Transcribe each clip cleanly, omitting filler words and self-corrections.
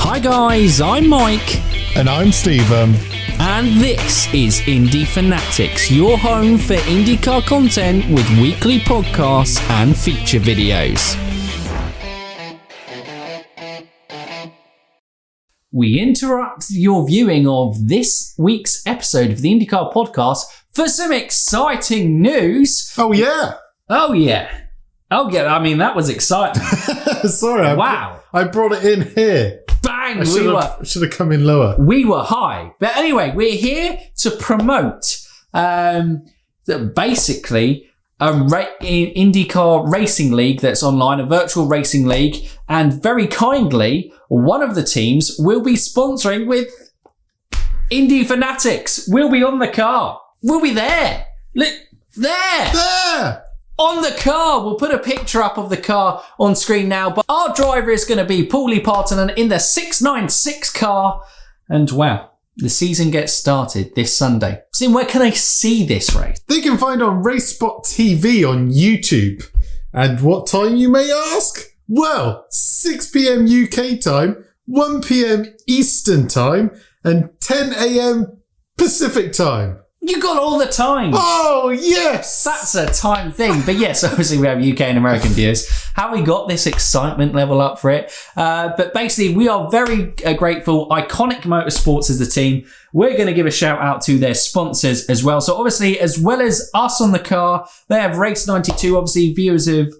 Hi guys, I'm Mike. And I'm Stephen. And this is Indy Fanatics, your home for IndyCar content with weekly podcasts and feature videos. We interrupt your viewing of this week's episode of the IndyCar Podcast for some exciting news. Oh, yeah. Oh, yeah. I mean, that was exciting. Sorry. Wow. I brought it in here. Bang! I should have come in lower. We were high. But anyway, we're here to promote basically a IndyCar racing league that's online, a virtual racing league. And very kindly, one of the teams will be sponsoring with Indy Fanatics. We'll be on the car. We'll be there. Look, there. There. On the car. We'll put a picture up of the car on screen now. But our driver is going to be Pauli Partanan in the 696 car. And wow, the season gets started this Sunday. So where can I see this race? They can find on RacespotTV on YouTube. And what time, you may ask? Well, 6 p.m. UK time, 1 p.m. Eastern time, and 10 a.m. Pacific time. You got all the time. Oh, yes. That's a time thing. But yes, obviously we have UK and American viewers. Have we got this excitement level up for it? But basically, we are very grateful. Iconic Motorsports is the team. We're going to give a shout out to their sponsors as well. So obviously, as well as us on the car, they have Race 92. Obviously, viewers of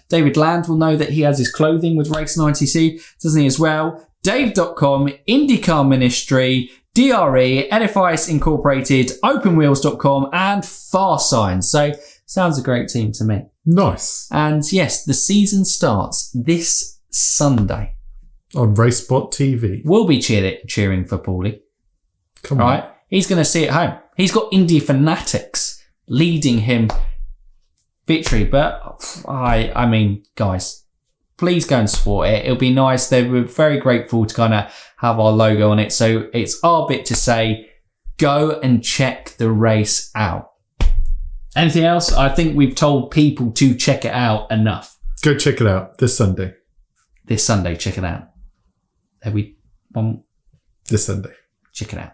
David Land will know that he has his clothing with Race 92, doesn't he as well? Dave.com, IndyCar Ministry, DRE, NFIS Incorporated, OpenWheels.com, and Farsign. So, sounds a great team to me. Nice. And yes, the season starts this Sunday. On RaceSpot TV. We'll be cheering for Pauli. Come on. Right? He's going to see it home. He's got Indy Fanatics leading him victory. But, I mean, guys, please go and support it. It'll be nice. They were very grateful to kind of have our logo on it. So it's our bit to say, go and check the race out. Anything else? I think we've told people to check it out enough. Go check it out this Sunday. This Sunday, check it out. Have we? This Sunday. Check it out.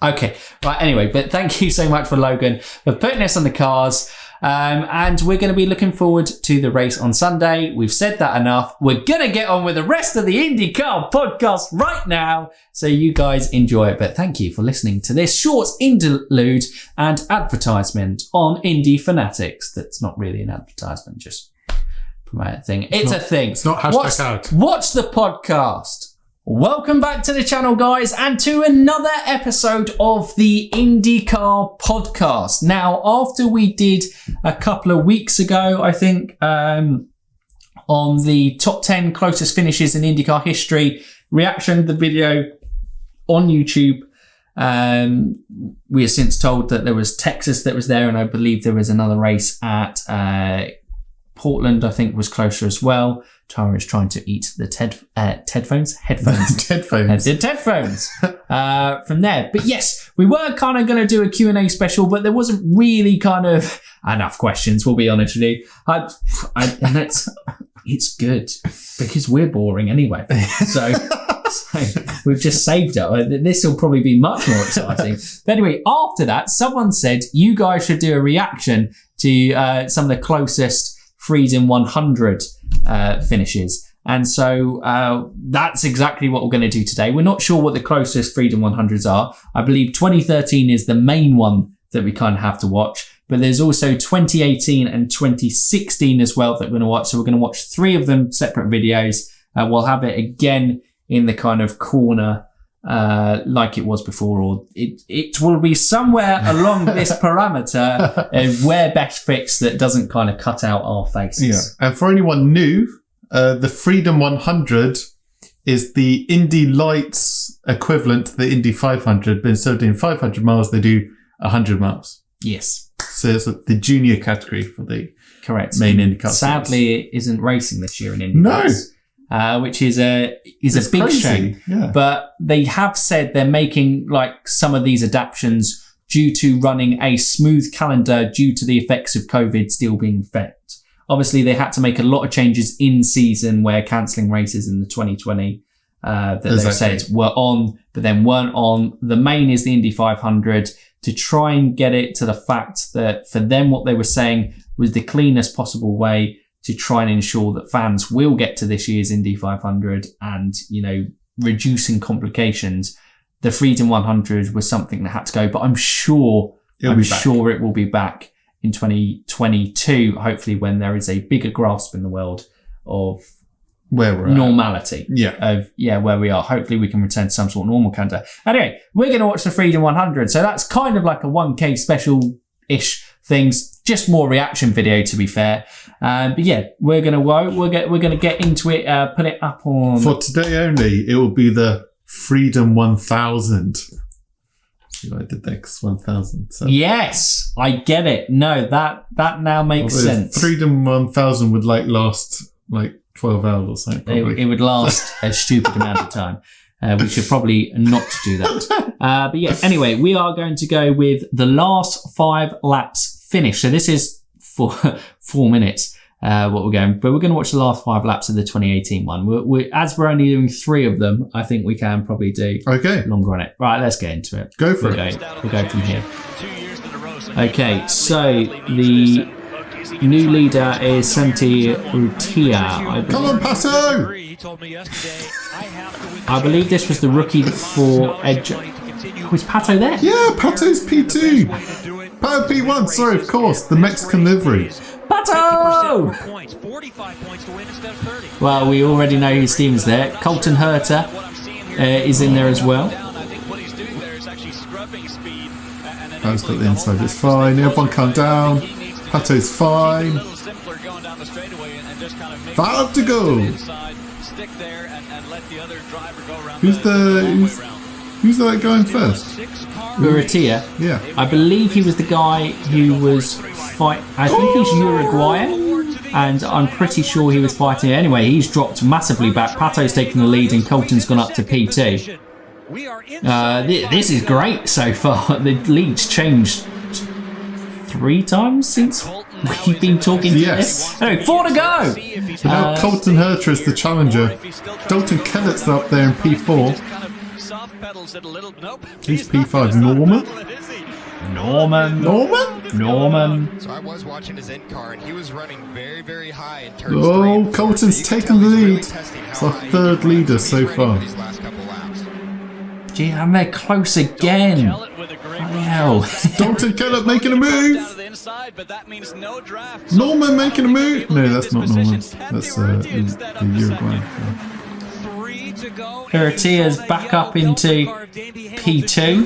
Okay. Right. Anyway, but thank you so much for Logan for putting this on the cars. And we're going to be looking forward to the race on Sunday. We've said that enough. We're going to get on with the rest of the IndyCar podcast right now. So you guys enjoy it. But thank you for listening to this short interlude and advertisement on Indy Fanatics. That's not really an advertisement, just promote a thing. It's a thing. It's not hashtag ad. Watch the podcast. Welcome back to the channel, guys, and to another episode of the IndyCar Podcast. Now, after we did a couple of weeks ago, I think, on the top 10 closest finishes in IndyCar history reaction, the video on YouTube, we are since told that there was Texas that was there, and I believe there was another race at Portland, I think, was closer as well. Tara is trying to eat the headphones from there. But yes, we were kind of going to do a Q&A special, but there wasn't really kind of enough questions, we'll be honest with you. And it's good because we're boring anyway. So we've just saved it. This will probably be much more exciting. But anyway, after that, someone said you guys should do a reaction to some of the closest Freedom 100 finishes. And so that's exactly what we're going to do today. We're not sure what the closest Freedom 100s are. I believe 2013 is the main one that we kind of have to watch. But there's also 2018 and 2016 as well that we're going to watch. So we're going to watch 3 of them separate videos. We'll have it again in the kind of corner like it was before, or it will be somewhere along this parameter where best fits that doesn't kind of cut out our faces. Yeah. And for anyone new, the Freedom 100 is the Indy Lights equivalent to the Indy 500, but instead of doing 500 miles, they do 100 miles. Yes. So it's the junior category for the correct main IndyCar. Sadly, it isn't racing this year in Indy. No. Which is a big crazy. shame. Yeah. But they have said they're making like some of these adaptations due to running a smooth calendar due to the effects of COVID still being felt. Obviously, they had to make a lot of changes in season where cancelling races in the 2020 that they said were on, but then weren't on. The main is the Indy 500, to try and get it to the fact that for them, what they were saying was the cleanest possible way to try and ensure that fans will get to this year's Indy 500 and, reducing complications. The Freedom 100 was something that had to go, but I'm sure it will be back in 2022, hopefully, when there is a bigger grasp in the world of where we're normality. At. Where we are. Hopefully we can return to some sort of normal calendar. Anyway, we're going to watch the Freedom 100. So that's kind of like a 1K special-ish things, just more reaction video, to be fair. But yeah, we're going to get into it, put it up on... For today only, it will be the Freedom 1000. I did that 1000. So. Yes, I get it. No, that now makes sense. Freedom 1000 would last 12 hours or something. It would last a stupid amount of time. We should probably not do that. But yeah, anyway, we are going to go with the last 5 laps finish. So this is for 4 minutes. What we're going, but we're going to watch the last 5 laps of the 2018 one. As we're only doing 3 of them, I think we can probably do longer on it. Right, let's get into it. Go for it. We'll go from here. Okay, so the new leader is Santi Urrutia. Come on, Pato! I believe this was the rookie for Edge. Was Pato there? Yeah, Pato's P2. Pato P1, sorry, of course. The Mexican livery. Pato! Well, we already know whose team's there. Colton Herta is in there as well. Pato's got the inside, it's fine. Everyone calm down. Pato's fine. 5 to go. Who's that going first? Urrutia. Yeah. I believe he was the guy who was I think he's Uruguayan, and I'm pretty sure he was fighting. Anyway, he's dropped massively back. Pato's taking the lead, and Colton's gone up to P2. This is great so far. The lead's changed 3 times since we've been talking to this. Anyway, 4 to go. So now Colton Herta is the challenger. Dalton Kellett's up there in P4. Who's P5? Norman. So I was watching his in car, and he was running very, very high in turn 3. Colton's taken the lead. It's our 3rd leader so far. Gee, and they're close again. Hell. Dalton Kellett making a move. Norman making a move. No, that's not Norman. That's the Uruguayan. Urrutia's back up into P2.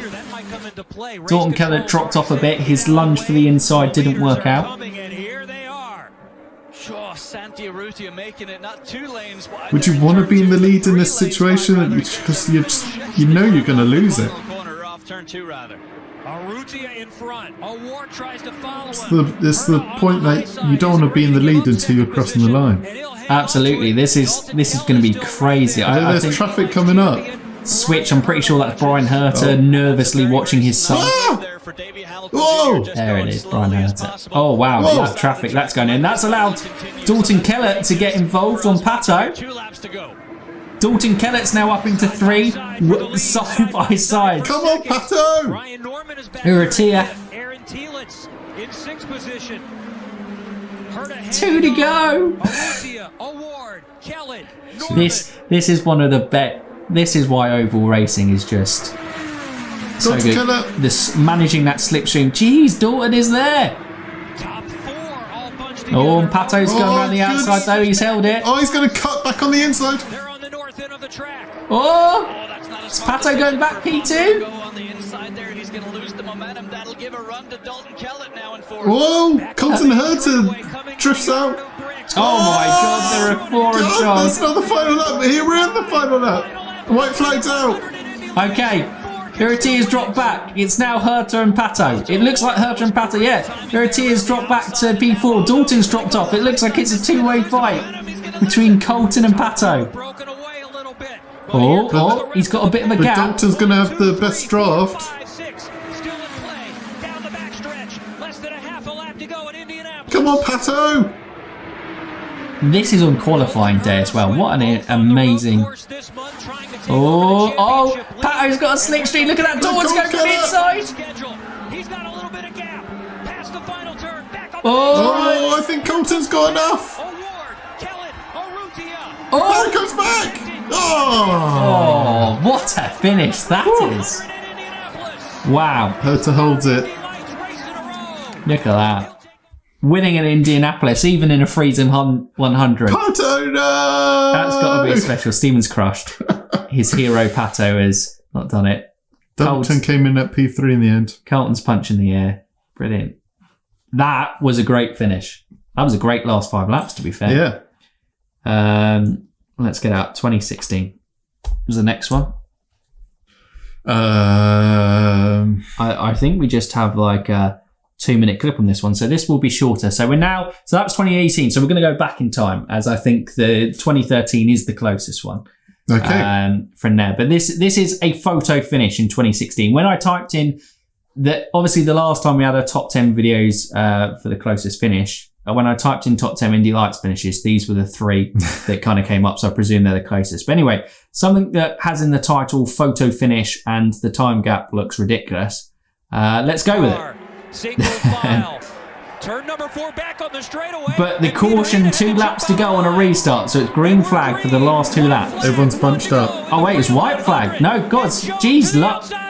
Dalton Kellett dropped off a bit. His lunge for the inside didn't work out. Would you want to be in the lead in this situation? Because you know you're going to lose it. It's the point that you don't want to be in the lead until you're crossing the line. Absolutely, this is going to be crazy. I think traffic coming up. Switch. I'm pretty sure that's Brian Herta nervously watching his son. Whoa! There it is, Brian Herta. Oh wow, that traffic that's going in. That's allowed Dalton Kellett to get involved on Pato. Dalton Kellett's now up into 3, side by side. Come on, Pato! Urrutia. 2 to go. This is one of the This is why oval racing is just so good. Managing that slipstream. Jeez, Dalton is there. Oh, and Pato's going around the outside though. He's held it. Oh, he's going to cut back on the inside. Oh, is Pato going back P2? Whoa, Colton Herta drifts out. Oh my God, there are 4 of John. That's not the final lap. Here we're in the final lap. White flag's out. Okay, Urrutia's dropped back. It's now Herta and Pato. It looks like Herta and Pato, yeah. Urrutia's dropped back to P4. Dalton's dropped off. It looks like it's a 2-way fight between Colton and Pato. Oh, he's got a bit of a gap. Dalton's going to have the best draft. Come on, Pato! This is on qualifying day as well. What an amazing Oh, Pato's got a slipstream. Look at that. Dawn's going from the inside. He's got a little bit of gap. Past the final turn. Back up. Oh, I think Colton's got enough. Oh, it comes back. Oh, what a finish that is. Wow. Herta holds it. Look at that. Winning in Indianapolis, even in a Freedom 100. Pato, no! That's got to be special. Steven's crushed. His hero, Pato, has not done it. Dalton came in at P3 in the end. Carlton's punch in the air. Brilliant. That was a great finish. That was a great last 5 laps, to be fair. Yeah. Let's get out. 2016 was the next one. I think we just have like a 2-minute clip on this one, so this will be shorter. So that was 2018. So we're going to go back in time, as I think the 2013 is the closest one. Okay. From there, but this is a photo finish in 2016. When I typed in that, obviously the last time we had a top 10 videos for the closest finish. When I typed in top 10 Indy Lights finishes, these were the 3 that kind of came up. So I presume they're the closest. But anyway, something that has in the title photo finish and the time gap looks ridiculous. Let's go with it. Single file. Turn number 4 back on the straightaway. But the caution, 2 laps to go on a restart. So it's green flag for the last 2 laps. Everyone's bunched up. Oh wait, it's white flag. No, God, geez,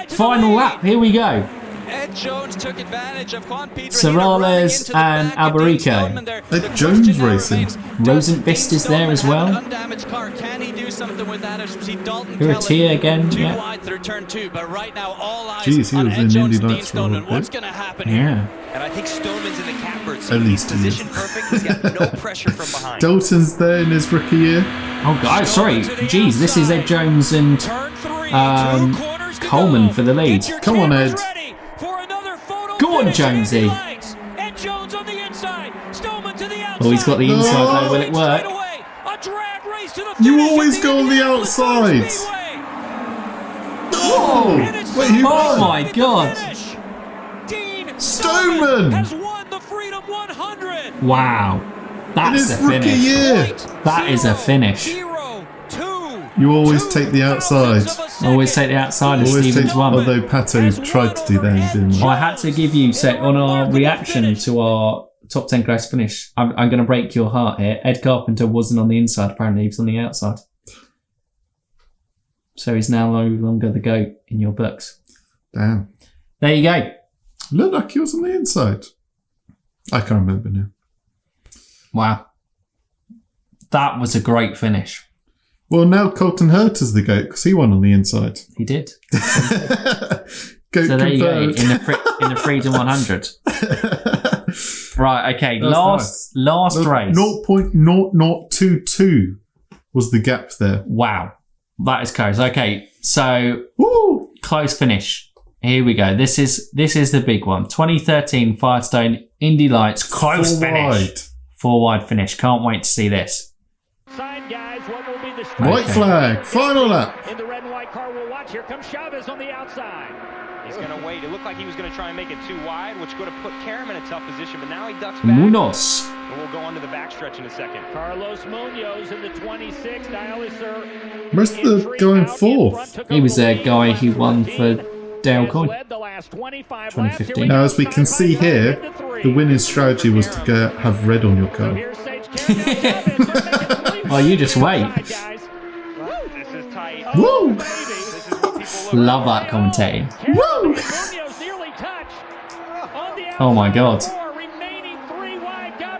final lap. Here we go. Ed Jones took advantage of Juan Pedro Sorales and Alberico. Ed Jones racing. Rosenqvist is there as well. Undamaged car. Can he do something with that? Tia again. Too Yeah. wide through turn 2, but right now all eyes Jeez, he on was Ed in Jones Indy and Lights Dean for a Stoneman. little What's bit. going to happen here? Yeah. And I think Stoneman's in the catbird, so At he's least he is. positioned perfect. He's got no pressure from behind. Dalton's there in his rookie year. Oh, guys, sorry. Geez, this is Ed Jones and Coleman for the lead. Come on, Ed. Go on, Jonesy. Ed Jones on the inside. Stoneman to the outside. Oh, he's got the inside though. Will it work? You always go on the outside. Oh, wait, who? Oh my God. Stoneman has won the Freedom 100. Wow. in That's his a rookie finish. year. That is a finish. 0-2. You always take the outside. Always take the outside of Always Stevens take. one. Although Pato tried to do that and didn't. I had to give you, on our reaction to our top 10 close finish, I'm going to break your heart here. Ed Carpenter wasn't on the inside, apparently he was on the outside. So he's now no longer the GOAT in your books. Damn. There you go. Looked like he was on the inside. I can't remember now. Wow. That was a great finish. Well, now Colton Herta's the GOAT because he won on the inside. He did. GOAT So there you go, in confirmed. the Freedom 100. Right, okay, That's last race. 0.0022 was the gap there. Wow. That is close. Okay, so Woo! close finish. Here we go. This is the big one. 2013 Firestone Indy Lights close Four finish. wide. 4 wide finish. Can't wait to see this. Side guys, what will be the White flag. Final lap. in the red and white car? We'll watch. Here comes Chavez on the outside. He's going to wait. It looked like he was going to try and make it too wide, which would have put Karam in a tough position, but now he ducks back. Munoz. And we'll go on to the backstretch in a second. Carlos Munoz in the 26th. Where's the going fourth? He was a guy who won for Dale Coyne. 2015. Now, as we can see here, the winning strategy was to have red on your car. Well, you just wait. This is tight. Woo! This is what people Love that commentating. Woo! Oh my God.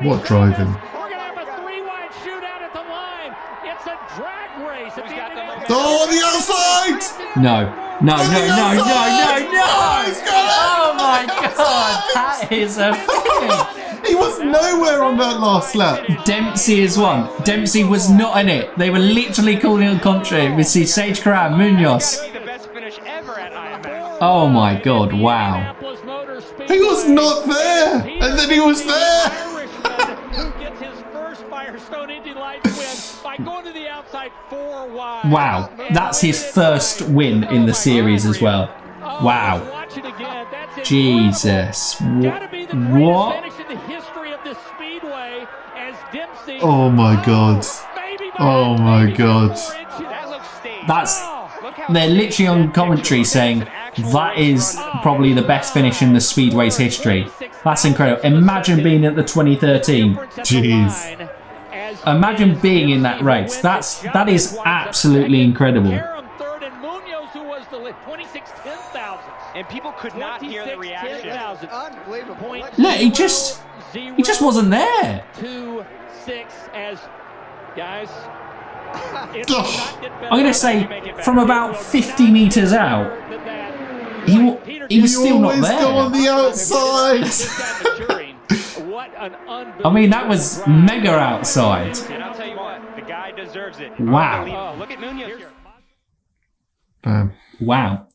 What driving? We're gonna have a 3-wide shootout at the line. It's a drag race at the end of it. Oh, on the outside! No. He's got it! Oh my God. That is a finish. He was nowhere on that last lap. Dempsey is one. Dempsey was not in it. They were literally calling on contrary. We see Sage Karam, Munoz. the best finish ever at IMX. Oh my God, wow. He was not there, and then he was there. Who gets his first Firestone Indy Lights win by going to the outside 4 wide. Wow, that's his first win in the series as well. Wow. Watch it again. That's Jesus. Gotta be the greatest What? finish in the history of this speedway as Dempsey. Oh my God. Maybe by- Oh my maybe by God. 4 inches. That looks staged. That's they're literally on commentary saying that is probably the best finish in the Speedway's history. That's incredible. Imagine being at the 2013. Jeez. Imagine being in that race. That is absolutely incredible. And people could not hear the reaction. Unbelievable. No, he just wasn't there. 2-6 as guys. I'm going to say from about 50 metres out, he was still not there. Go on the outside. I mean, that was mega outside. And I'll tell you what, the guy deserves it. Wow. Look at Munoz here. Bam. Wow.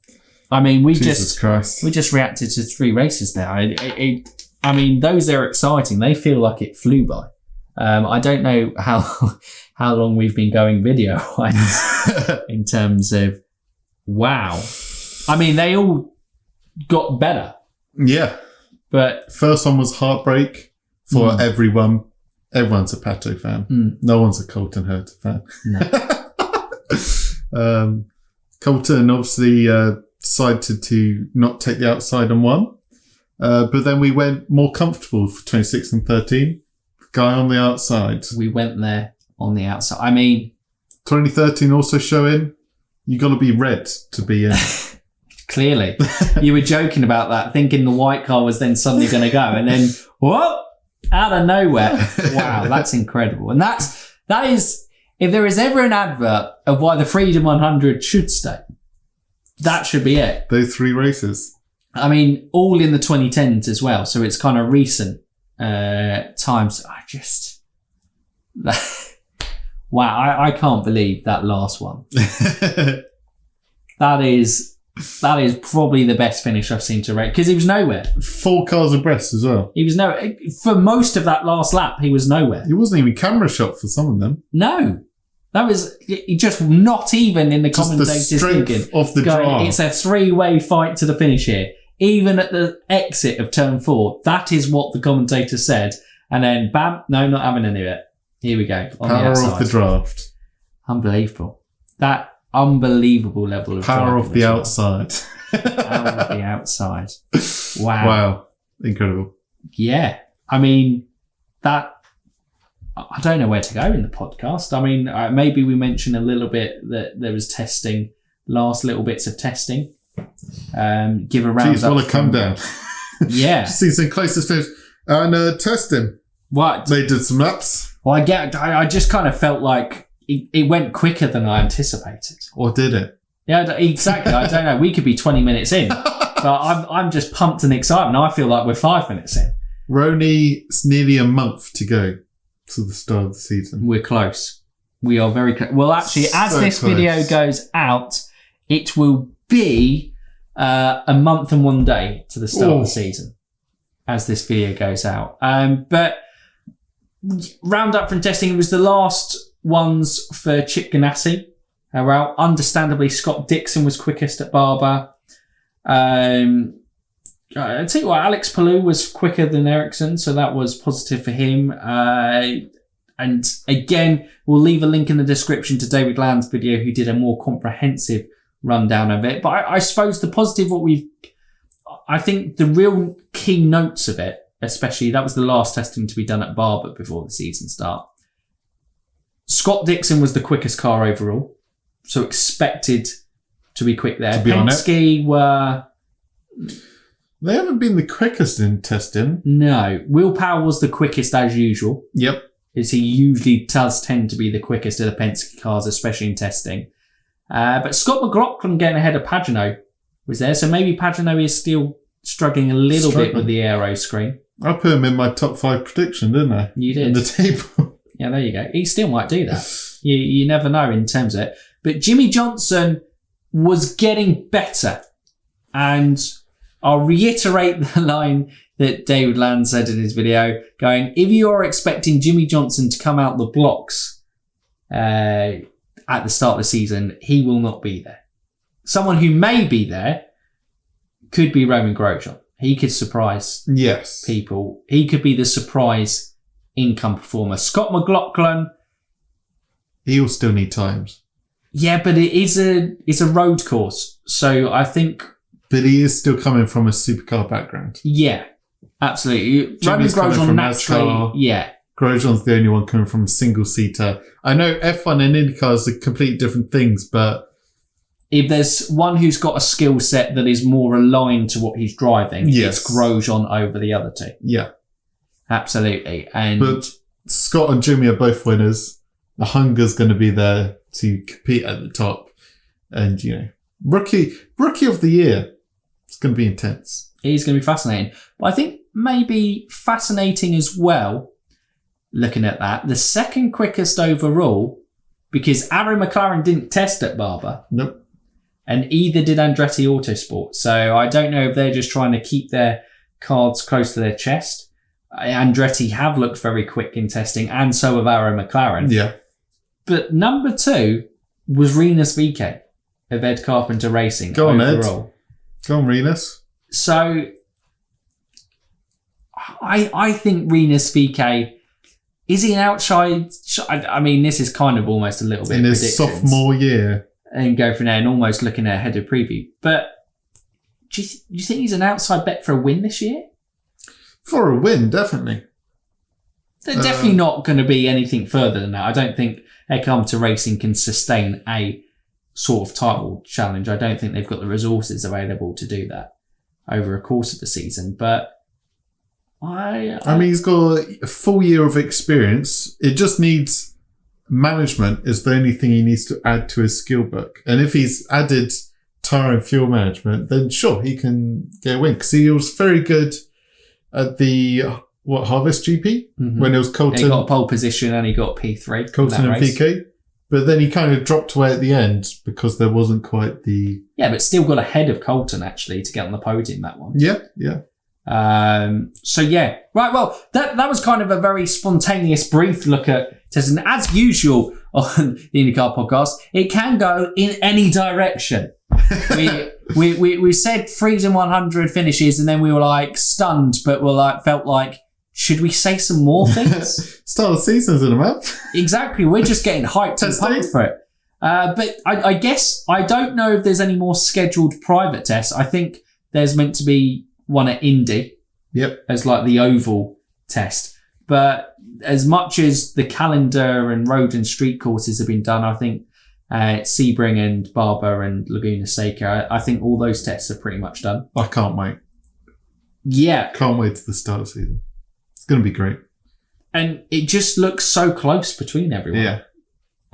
I mean, we Jesus Christ. just reacted to 3 races there. I mean, those are exciting. They feel like it flew by. I don't know how long we've been going video-wise in terms of wow. I mean, they all got better. Yeah. But first one was heartbreak for everyone. Everyone's a Pato fan. No one's a Colton Herta fan. No. Colton obviously decided to not take the outside and won. But then we went more comfortable for 26 and 13. Guy on the outside. We went there on the outside. I mean, 2013 also showing you got to be red to be in. Clearly. You were joking about that, thinking the white car was then suddenly going to go. And then, whoop, out of nowhere. Wow, that's incredible. And that is, if there is ever an advert of why the Freedom 100 should stay, that should be it. Those 3 races. I mean, all in the 2010s as well. So it's kind of recent times. Wow, I can't believe that last one. That is probably the best finish I've seen to race, because he was nowhere. 4 cars abreast as well. He was for most of that last lap, he was nowhere. He wasn't even camera shot for some of them. No. That was just not even in the commentators thinking. Of the draw. It's a 3-way fight to the finish here. Even at the exit of turn 4, that is what the commentator said. And then, bam, no, not having any of it. Here we go. On Power the outside. of the draft. Unbelievable. That unbelievable level of power of the outside. Power of the outside. Wow. Wow. Incredible. Yeah. I mean, that... I don't know where to go in the podcast. I mean, maybe we mentioned a little bit that there was testing, last little bits of testing. Give a round Jeez, up. what a come down. Yeah. Just seen some closest finish. And testing. What? They did some laps. Well, I just kind of felt like it went quicker than I anticipated. Or did it? Yeah, exactly. I don't know. We could be 20 minutes in. But I'm just pumped and excited. And I feel like we're 5 minutes in. It's nearly a month to go to the start of the season. We're close. We are very close. Well, actually, as this close. video goes out, it will be a month and 1 day to the start of the season as this video goes out. But roundup from testing, it was the last ones for Chip Ganassi. Well, understandably, Scott Dixon was quickest at Barber. I'd tell you what, Alex Palou was quicker than Ericsson, so that was positive for him. And again, we'll leave a link in the description to David Land's video, who did a more comprehensive rundown of it. But I suppose the positive, I think the real key notes of it, especially, that was the last testing to be done at Barber before the season start. Scott Dixon was the quickest car overall, so expected to be quick there. Penske were... They haven't been the quickest in testing. No. Will Power was the quickest as usual. Yep. As he usually does tend to be the quickest of the Penske cars, especially in testing. But Scott McLaughlin getting ahead of Pagenaud was there. So maybe Pagenaud is still struggling a little bit with the aero screen. I put him in my top 5 prediction, didn't I? You did. In the table. Yeah, there you go. He still might do that. You never know in terms of it. But Jimmy Johnson was getting better. And I'll reiterate the line that David Land said in his video, going, if you are expecting Jimmy Johnson to come out the blocks at the start of the season, he will not be there. Someone who may be there could be Roman Grosjean. He could surprise people. He could be the surprise income performer. Scott McLaughlin. He'll still need times. Yeah, but it's a road course. So I think... But he is still coming from a supercar background. Yeah, absolutely. Jimmy's coming Grosjean from naturally... NASCAR. Yeah. Grosjean's the only one coming from single-seater. I know F1 and IndyCar are completely different things, but... If there's one who's got a skill set that is more aligned to what he's driving, it's Grosjean over the other two. Yeah. Absolutely. But Scott and Jimmy are both winners. The hunger's going to be there to compete at the top. And, you know, rookie of the year, it's going to be intense. He's going to be fascinating. But I think maybe fascinating as well, looking at that, the second quickest overall, because Aaron McLaren didn't test at Barber. Nope. And either did Andretti Autosport. So I don't know if they're just trying to keep their cards close to their chest. Andretti have looked very quick in testing, and so have Aaron McLaren. Yeah. But number 2 was Rinus VeeKay of Ed Carpenter Racing. Go on, overall. Ed. Go on, Rinus. So I think Rinus VeeKay, is he an outside? I mean, this is kind of almost a little bit in his sophomore year. And go from there and almost looking ahead of preview. But do you think he's an outside bet for a win this year? For a win, definitely. They're definitely not going to be anything further than that. I don't think Ed Carpenter Racing can sustain a sort of title challenge. I don't think they've got the resources available to do that over a course of the season. But I mean, he's got a full year of experience. It just needs... Management is the only thing he needs to add to his skill book. And if he's added tire and fuel management, then sure, he can get a win. Because he was very good at the, Harvest GP? Mm-hmm. When it was Colton. He got a pole position and he got P3. Colton and VeeKay. But then he kind of dropped away at the end because there wasn't quite the... Yeah, but still got ahead of Colton, actually, to get on the podium, that one. Yeah. So yeah, right. Well, that was kind of a very spontaneous, brief look at testing. As usual on the IndyCar podcast, it can go in any direction. we said Freedom 100 finishes, and then we were like stunned, but felt like, should we say some more things? Start of the season's in a month. Exactly. We're just getting hyped and pumped for it. But I guess I don't know if there's any more scheduled private tests. I think there's meant to be one at Indy. Yep. As like the oval test. But as much as the calendar and road and street courses have been done, I think Sebring and Barber and Laguna Seca, I think all those tests are pretty much done. I can't wait. Yeah. Can't wait to the start of the season. It's going to be great. And it just looks so close between everyone. Yeah.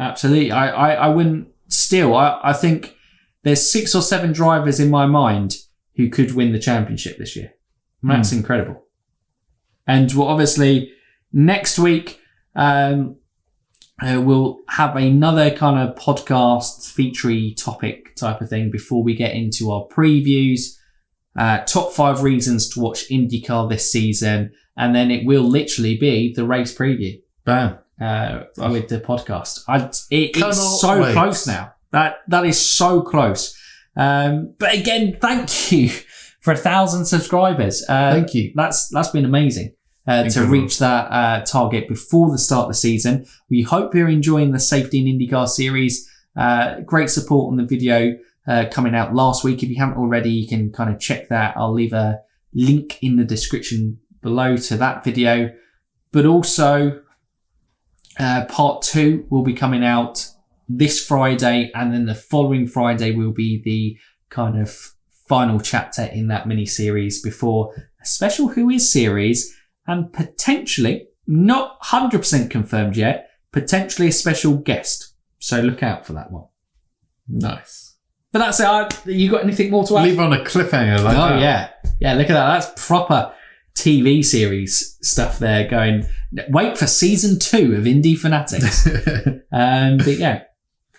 Absolutely. I wouldn't still. I think there's 6 or 7 drivers in my mind who could win the championship this year. And that's incredible. And we'll obviously next week we'll have another kind of podcast featurey topic type of thing before we get into our previews, top 5 reasons to watch IndyCar this season, and then it will literally be the race preview. Bam. With the podcast. It's so close now. That is so close. But again, thank you for 1,000 subscribers. Thank you. That's been amazing to reach that target before the start of the season. We hope you're enjoying the Safety in IndyCar series. Great support on the video coming out last week. If you haven't already, you can kind of check that. I'll leave a link in the description below to that video. But also, part 2 will be coming out this Friday, and then the following Friday will be the kind of final chapter in that mini-series before a special Who Is series, and potentially, not 100% confirmed yet, potentially a special guest. So look out for that one. Nice. But that's it. You got anything more to add? Leave on a cliffhanger like that. Oh, yeah. Yeah, look at that. That's proper TV series stuff there going. Wait for season 2 of Indy Fanatics. But yeah.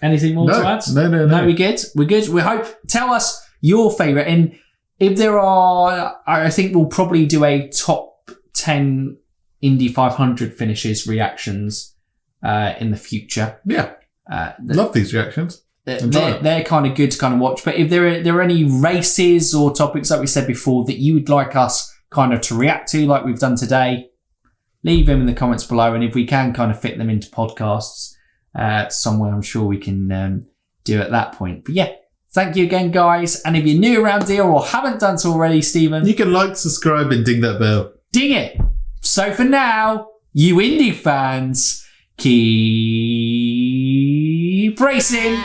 Anything more to add? No. No, we're good. We're good. We hope. Tell us your favourite. And if there are, I think we'll probably do a top 10 Indy 500 finishes reactions in the future. Yeah. Love these reactions. They're kind of good to kind of watch. But if there are any races or topics, like we said before, that you would like us kind of to react to, like we've done today, leave them in the comments below. And if we can kind of fit them into podcasts somewhere, I'm sure we can do at that point. But yeah, thank you again, guys. And if you're new around here or haven't done so already, Stephen, You can like, subscribe, and ding that bell. ding it. So for now, you Indy fans, keep racing.